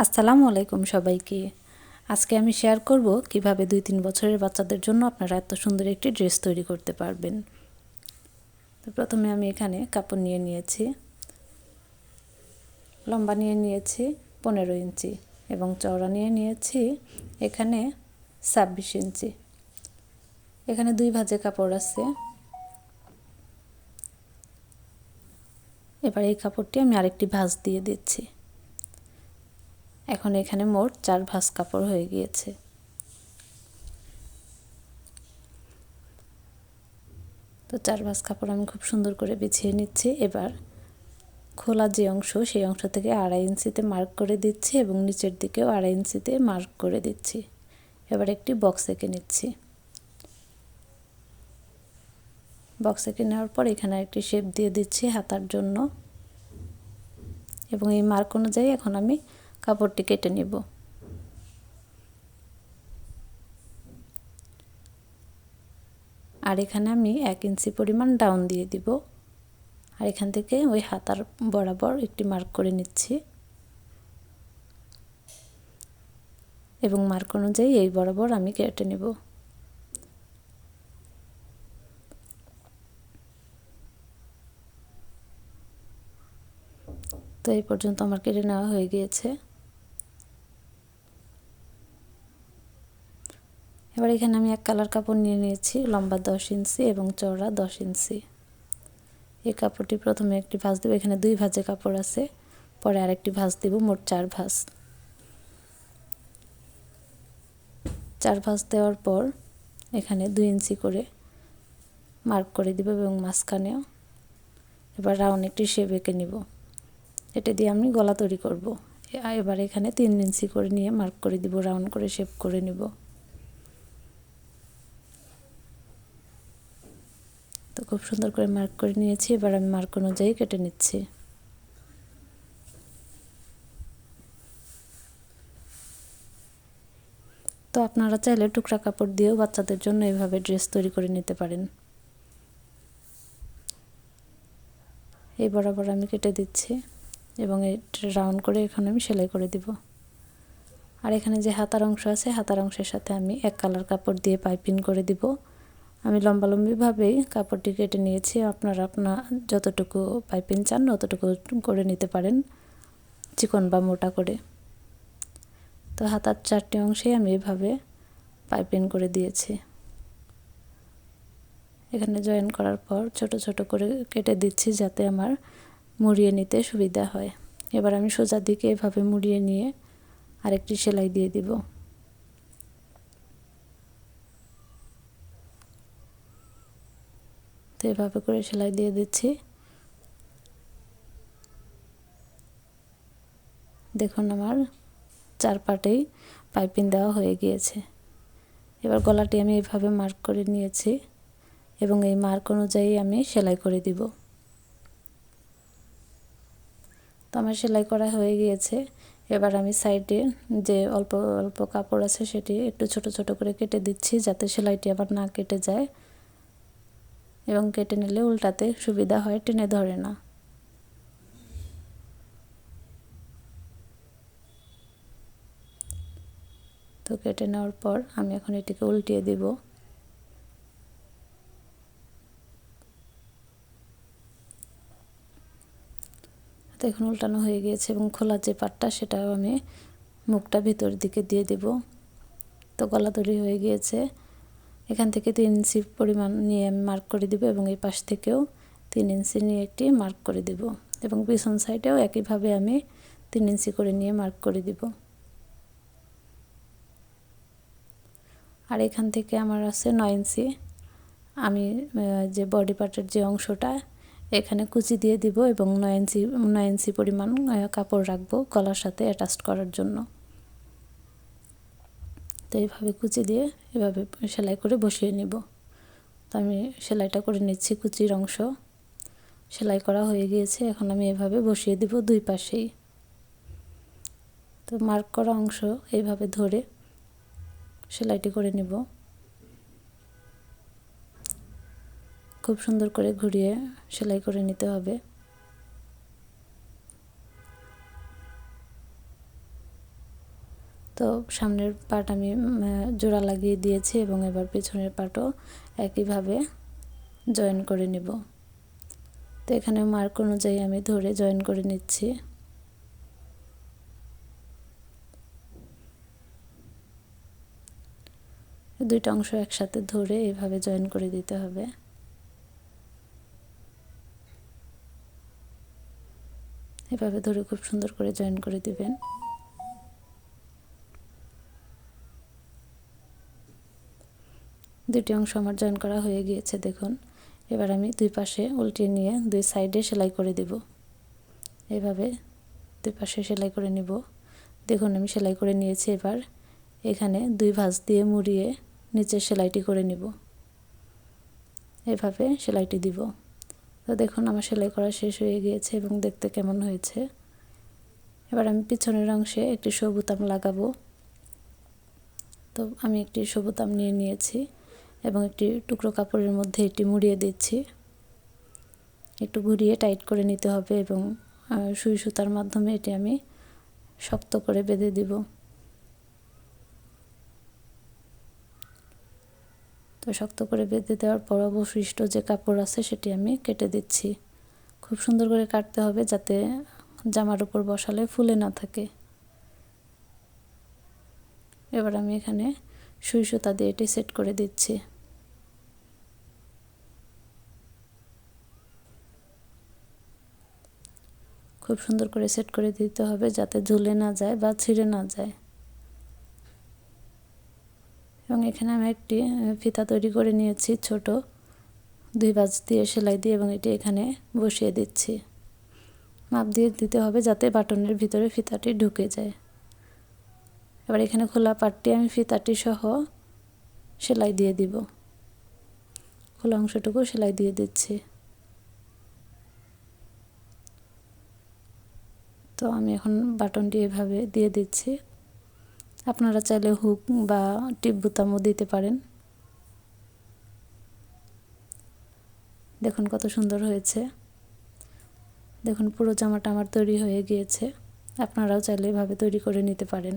আসসালামু আলাইকুম সবাইকে। আজকে আমি শেয়ার করব কিভাবে 2-3 বছরের বাচ্চাদের জন্য আপনারা এত সুন্দর একটি ড্রেস তৈরি করতে পারবেন। তো প্রথমে আমি এখানে কাপড় নিয়ে নিয়েছি, লম্বা নিয়ে নিয়েছি 15 ইঞ্চি এবং চওড়া নিয়ে নিয়েছি এখানে 26 ইঞ্চি। এখানে 2 ভাঁজে কাপড় আছে। এবার এই কাপড়টি আমি আরেকটি ভাঁজ দিয়ে দিচ্ছি। এখন এখানে মোট 4 ভাঁজ কাপড় হয়ে গিয়েছে। তো 4 ভাঁজ কাপড় আমি খুব সুন্দর করে বিছিয়ে নিচ্ছি। এবার খোলা যে অংশ সেই অংশ থেকে 2.5 ইঞ্চিতে মার্ক করে দিচ্ছি এবং নিচের দিকেও 2.5 ইঞ্চিতে মার্ক করে দিচ্ছি। এবার একটি বক্স এঁকে নিচ্ছি। বক্স এঁকে নেওয়ার পর এখানে একটি শেপ দিয়ে দিচ্ছি হাতার জন্য এবং এই মার্ক অনুযায়ী এখন আমি কাপড়টি কেটে নেব। আর এখানে আমি 1 ইঞ্চি পরিমাণ ডাউন দিয়ে দিব। আর এখান থেকে ওই হাতার বরাবর একটি মার্ক করে নিচ্ছি এবং মার্ক অনুযায়ী এই বরাবর আমি কেটে নেব। তো এই পর্যন্ত আমার কেটে নেওয়া হয়ে গিয়েছে। এবার এখানে আমি এক কালার কাপড় নিয়ে নিয়েছি, লম্বা 10 ইঞ্চি এবং চওড়া 10 ইঞ্চি। এই কাপড়টি প্রথমে একটি ভাঁজ দেব। এখানে 2 ভাঁজে কাপড় আছে, পরে আরেকটি ভাঁজ দেব, মোট 4 ভাঁজ। 4 ভাঁজ দেওয়ার পর এখানে 2 ইঞ্চি করে মার্ক করে দিব এবং মাঝখানেও এবার রাউন্ড একটি শেপ এঁকে নিব। এটা দিয়ে আমি গলা তৈরি করব। এবার এখানে 3 ইঞ্চি করে নিয়ে মার্ক করে দিব, রাউন্ড করে শেপ করে নিব। তো খুব সুন্দর করে মার্ক করে নিয়েছি। এবার আমি মার্ক অনুযায়ী কেটে নিচ্ছি। তো আপনারা চাইলে টুকরা কাপড় দিয়েও বাচ্চাদের জন্য এইভাবে ড্রেস তৈরি করে নিতে পারেন। এই বরাবর আমি কেটে দিচ্ছি এবং এটা রাউন্ড করে এখানে আমি সেলাই করে দিব। আর এখানে যে হাতার অংশ আছে, হাতার অংশের সাথে আমি এক কালার কাপড় দিয়ে পাইপিং করে দিব। আমি লম্বালম্বিভাবেই কাপড়টি কেটে নিয়েছি। আপনারা যতটুকু পাইপিং চান ততটুকু করে নিতে পারেন, চিকন বা মোটা করে। তো হাতার 4টি অংশে আমি এভাবে পাইপিং করে দিয়েছি। এখানে জয়েন করার পর ছোট ছোট করে কেটে দিচ্ছি যাতে আমার মুড়িয়ে নিতে সুবিধা হয়। এবার আমি সোজা দিকে এভাবে মুড়িয়ে নিয়ে আরেকটি সেলাই দিয়ে দিব। তো এভাবে করে সেলাই দিয়ে দিচ্ছি। দেখুন আমার 4 পাটেই পাইপিং দেওয়া হয়ে গিয়েছে। এবার গলাটি আমি এইভাবে মার্ক করে নিয়েছি এবং এই মার্ক অনুযায়ী আমি সেলাই করে দিব। তো আমার সেলাই করা হয়ে গিয়েছে। এবার আমি সাইডে যে অল্প অল্প কাপড় আছে সেটি একটু ছোট ছোট করে কেটে দিচ্ছি যাতে সেলাইটি আবার না কেটে যায় এবং কেটে নিলে উল্টাতে সুবিধা হয়, টেনে ধরে না। তো কেটে নেওয়ার পর আমি এখন এটিকে উল্টিয়ে দিব। তো এখন উল্টানো হয়ে গিয়েছে এবং খোলা যে পাটটা সেটাও আমি মুখটা ভিতর দিকে দিয়ে দেব। তো গলা তৈরি হয়ে গিয়েছে। এখান থেকে 3 ইঞ্চি পরিমাণ নিয়ে আমি মার্ক করে দিব এবং এই পাশ থেকেও 3 ইঞ্চি নিয়ে একটি মার্ক করে দিব এবং পিছন সাইডেও একইভাবে আমি 3 ইঞ্চি করে নিয়ে মার্ক করে দিব। আর এখান থেকে আমার আছে 9 ইঞ্চি। আমি যে বডি পার্টের যে অংশটা এখানে কুচি দিয়ে দিব এবং 9 ইঞ্চি পরিমাণ কাপড় রাখবো গলার সাথে অ্যাটাচ করার জন্য। তো এইভাবে কুচি দিয়ে এভাবে সেলাই করে বসিয়ে নিব। তো আমি সেলাইটা করে নিচ্ছি। কুচির অংশ সেলাই করা হয়ে গিয়েছে। এখন আমি এভাবে বসিয়ে দিব দুই পাশেই। তো মার্ক করা অংশ এইভাবে ধরে সেলাইটি করে নিব। খুব সুন্দর করে ঘুরিয়ে সেলাই করে নিতে হবে। তো সামনের পার্ট আমি জোড়া লাগিয়ে দিয়েছি এবং এবার পেছনের পার্টও একইভাবে জয়েন করে নেব। তো এখানে মার্ক অনুযায়ী আমি ধরে জয়েন করে নিচ্ছি। দুইটা অংশ একসাথে ধরে এভাবে জয়েন করে দিতে হবে। এভাবে ধরে খুব সুন্দর করে জয়েন করে দিবেন। দুটি অংশ আমার জয়েন করা হয়ে গিয়েছে দেখুন। এবার আমি দুই পাশে উল্টিয়ে নিয়ে দুই সাইডে সেলাই করে দেব। এভাবে দুই পাশে সেলাই করে নিব। দেখুন আমি সেলাই করে নিয়েছি। এবার এখানে দুই ভাঁজ দিয়ে মুড়িয়ে নিচে সেলাইটি করে নিব। এভাবে সেলাইটি দিব। তো দেখুন আমার সেলাই করা শেষ হয়ে গিয়েছে এবং দেখতে কেমন হয়েছে। এবার আমি পিছনের অংশে একটি সবুতাম লাগাবো। তো আমি একটি সবুতাম নিয়ে নিয়েছি এবং একটি টুকরো কাপড়ের মধ্যে এটি মুড়িয়ে দিচ্ছি। একটু ঘুরিয়ে টাইট করে নিতে হবে এবং সুই সুতার মাধ্যমে এটি আমি শক্ত করে বেঁধে দিব। তো শক্ত করে বেঁধে দেওয়ার পর অবশিষ্ট যে কাপড় আছে সেটি আমি কেটে দিচ্ছি। খুব সুন্দর করে কাটতে হবে যাতে জামার উপর বসালে ফুলে না থাকে। এবার আমি এখানে সুই সুতা দিয়ে এটি সেট করে দিচ্ছি। খুব সুন্দর করে সেট করে দিতে হবে যাতে ঝুলে না যায় বা ছিঁড়ে না যায়। এবং এখানে আমি একটি ফিতা তৈরি করে নিয়েছি ছোট, দুই ভাঁজ দিয়ে সেলাই দিয়ে এবং এটি এখানে বসিয়ে দিচ্ছি। মাপ দিয়ে দিতে হবে যাতে বাটনের ভিতরে ফিতাটি ঢুকে যায়। এবার এখানে খোলা পাটটি আমি ফিতাটি সহ সেলাই দিয়ে দিব। খোলা অংশটুকু সেলাই দিয়ে দিচ্ছি। তো আমি এখন বাটনটি এভাবে দিয়ে দিচ্ছি। আপনারা চাইলে হুক বা টিপ বোতামও দিতে পারেন। দেখুন কত সুন্দর হয়েছে। দেখুন পুরো জামাটা আমার তৈরি হয়ে গিয়েছে। আপনারাও চাইলে এভাবে তৈরি করে নিতে পারেন।